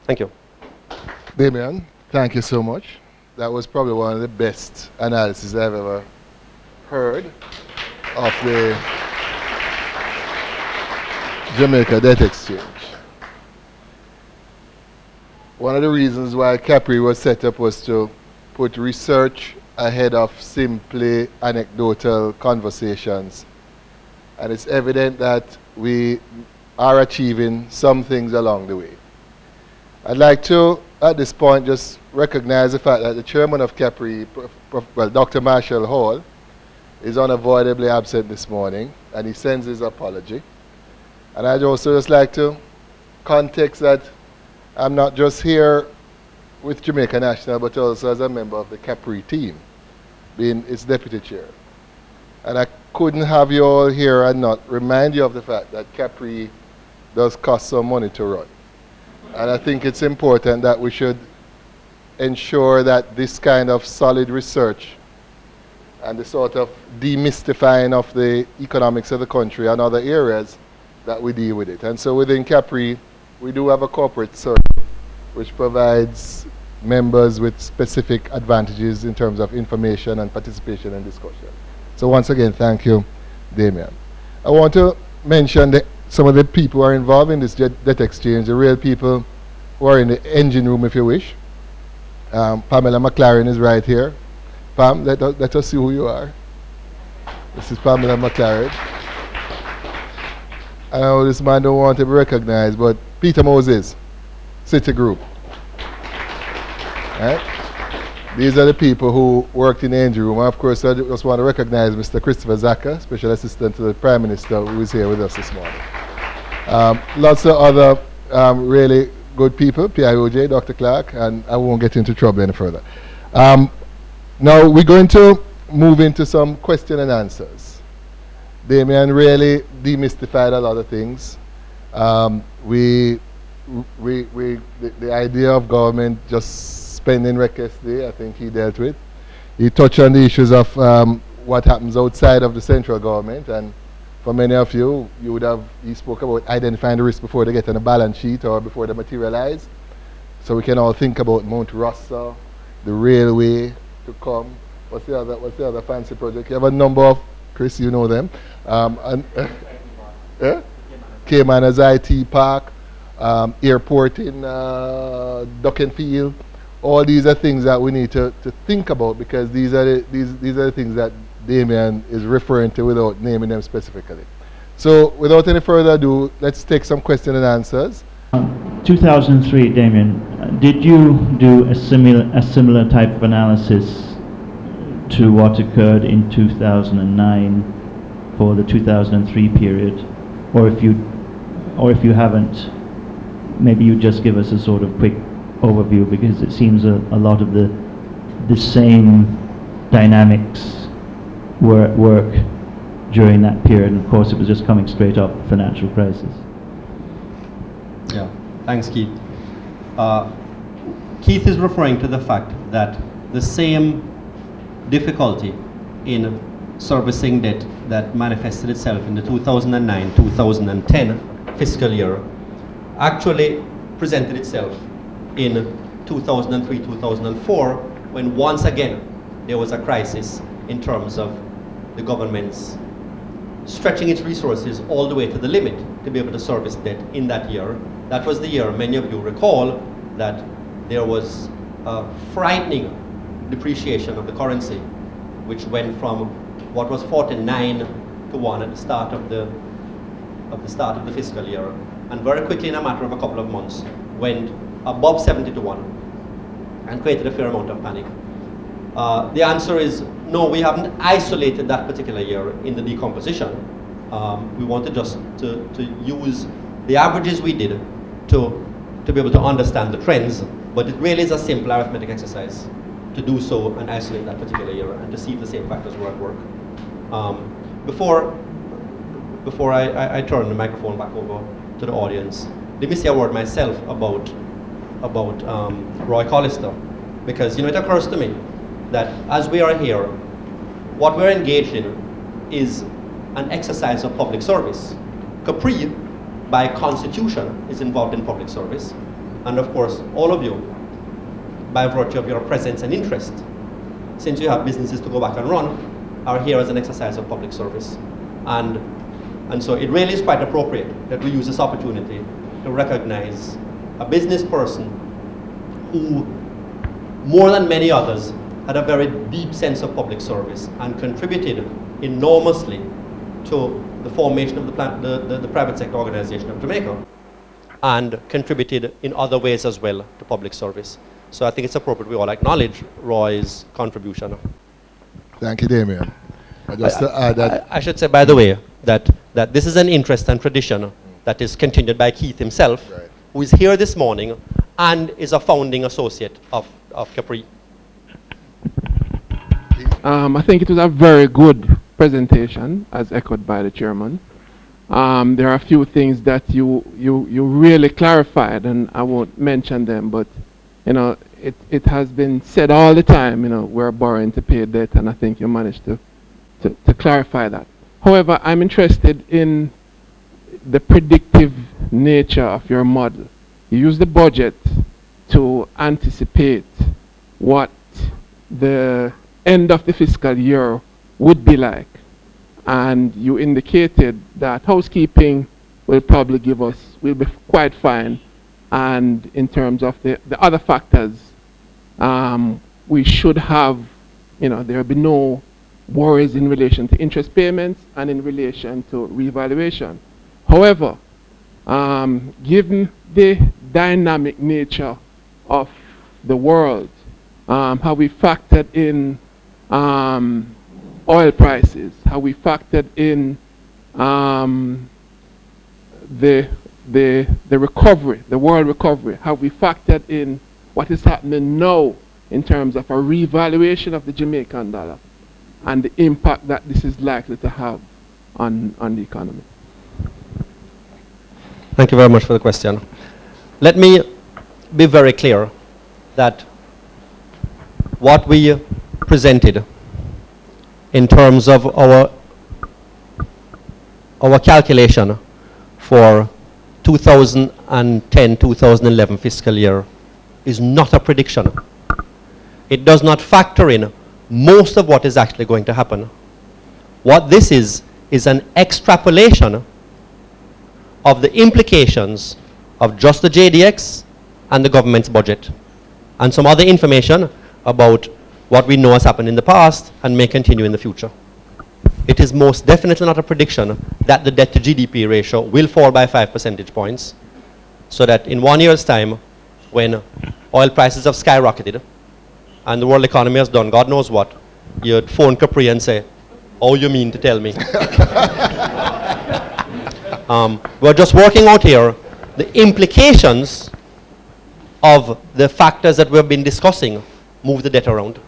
Thank you. Damien, thank you so much. That was probably one of the best analyses I've ever heard of the Jamaica Debt Exchange. One of the reasons why CaPRI was set up was to put research ahead of simply anecdotal conversations. And it's evident that we are achieving some things along the way. I'd like to, at this point, just recognize the fact that the chairman of CaPRI, Dr. Marshall Hall, is unavoidably absent this morning, and he sends his apology. And I'd also just like to context that I'm not just here with Jamaica National, but also as a member of the CaPRI team, being its deputy chair. And I couldn't have you all here and not remind you of the fact that CaPRI does cost some money to run. And I think it's important that we should ensure that this kind of solid research and the sort of demystifying of the economics of the country and other areas that we deal with it. And so within CaPRI, we do have a corporate circle which provides members with specific advantages in terms of information and participation and discussion. So once again, thank you, Damien. I want to mention some of the people who are involved in this debt exchange, the real people who are in the engine room, if you wish. Pamela McLaren is right here. Pam, let us see who you are. This is Pamela McLaren. I know this man don't want to be recognized, but Peter Moses, Citigroup. Right? These are the people who worked in the engine room. And of course, I just want to recognize Mr. Christopher Zaka, Special Assistant to the Prime Minister, who is here with us this morning. Lots of other really good people, PIOJ, Dr. Clark, and I won't get into trouble any further. Now we're going to move into some question and answers. Damien really demystified a lot of things. The idea of government just spending recklessly, I think he dealt with. He touched on the issues of what happens outside of the central government, and for many of you, he spoke about identifying the risk before they get on a balance sheet or before they materialize. So we can all think about Mount Russell, the railway to come. What's the other fancy project? You have a number of, Chris, you know them. Cayman's IT Park, airport in Duckenfield. All these are things that we need to think about, because these are the things that Damien is referring to without naming them specifically. So without any further ado, let's take some question and answers. 2003, Damien, did you do a similar type of analysis to what occurred in 2009 for the 2003 period, or if you haven't, maybe you just give us a sort of quick overview, because it seems a lot of the same dynamics work during that period, and of course it was just coming straight up financial crisis. Yeah, thanks, Keith. Keith is referring to the fact that the same difficulty in servicing debt that manifested itself in the 2009-2010 fiscal year actually presented itself in 2003-2004, when once again there was a crisis in terms of the government's stretching its resources all the way to the limit to be able to service debt in that year. That was the year, many of you recall, that there was a frightening depreciation of the currency, which went from what was 49 to 1 at the start of the the fiscal year, and very quickly, in a matter of a couple of months, went above 70 to 1 and created a fair amount of panic. The answer is no, we haven't isolated that particular year in the decomposition. We wanted just to use the averages we did to be able to understand the trends, but it really is a simple arithmetic exercise to do so and isolate that particular year and to see if the same factors were at work. Before I turn the microphone back over to the audience, let me say a word myself about Roy Collister, because it occurs to me that as we are here, what we're engaged in is an exercise of public service. CaPRI, by constitution, is involved in public service, and of course all of you, by virtue of your presence and interest, since you have businesses to go back and run, are here as an exercise of public service. And so it really is quite appropriate that we use this opportunity to recognize a business person who, more than many others, had a very deep sense of public service and contributed enormously to the formation of the private sector organization of Jamaica, and contributed in other ways as well to public service. So I think it's appropriate we all acknowledge Roy's contribution. Thank you, Damien. Just to add that I should say, by the way, that this is an interest and tradition that is continued by Keith himself, right, who is here this morning and is a founding associate of CaPRI. I think it was a very good presentation, as echoed by the chairman. There are a few things that you really clarified, and I won't mention them, but you know, it has been said all the time, you know, we're borrowing to pay debt, and I think you managed to clarify that. However, I'm interested in the predictive nature of your model. You use the budget to anticipate what the end of the fiscal year would be like. And you indicated that housekeeping will probably will be quite fine. And in terms of the other factors, we should have, you know, there will be no worries in relation to interest payments and in relation to revaluation. However, given the dynamic nature of the world, how we factored in oil prices, how we factored in the recovery, the world recovery, how we factored in what is happening now in terms of a revaluation of the Jamaican dollar and the impact that this is likely to have on the economy. Thank you very much for the question. Let me be very clear that what we presented in terms of our calculation for 2010-2011 fiscal year is not a prediction. It does not factor in most of what is actually going to happen. What this is an extrapolation of the implications of just the JDX and the government's budget, and some other information about what we know has happened in the past and may continue in the future. It is most definitely not a prediction that the debt to GDP ratio will fall by 5 percentage points, so that in 1 year's time, when oil prices have skyrocketed and the world economy has done God knows what, you'd phone CaPRI and say, "Oh, you mean to tell me?" We're just working out here the implications of the factors that we've been discussing move the debt around.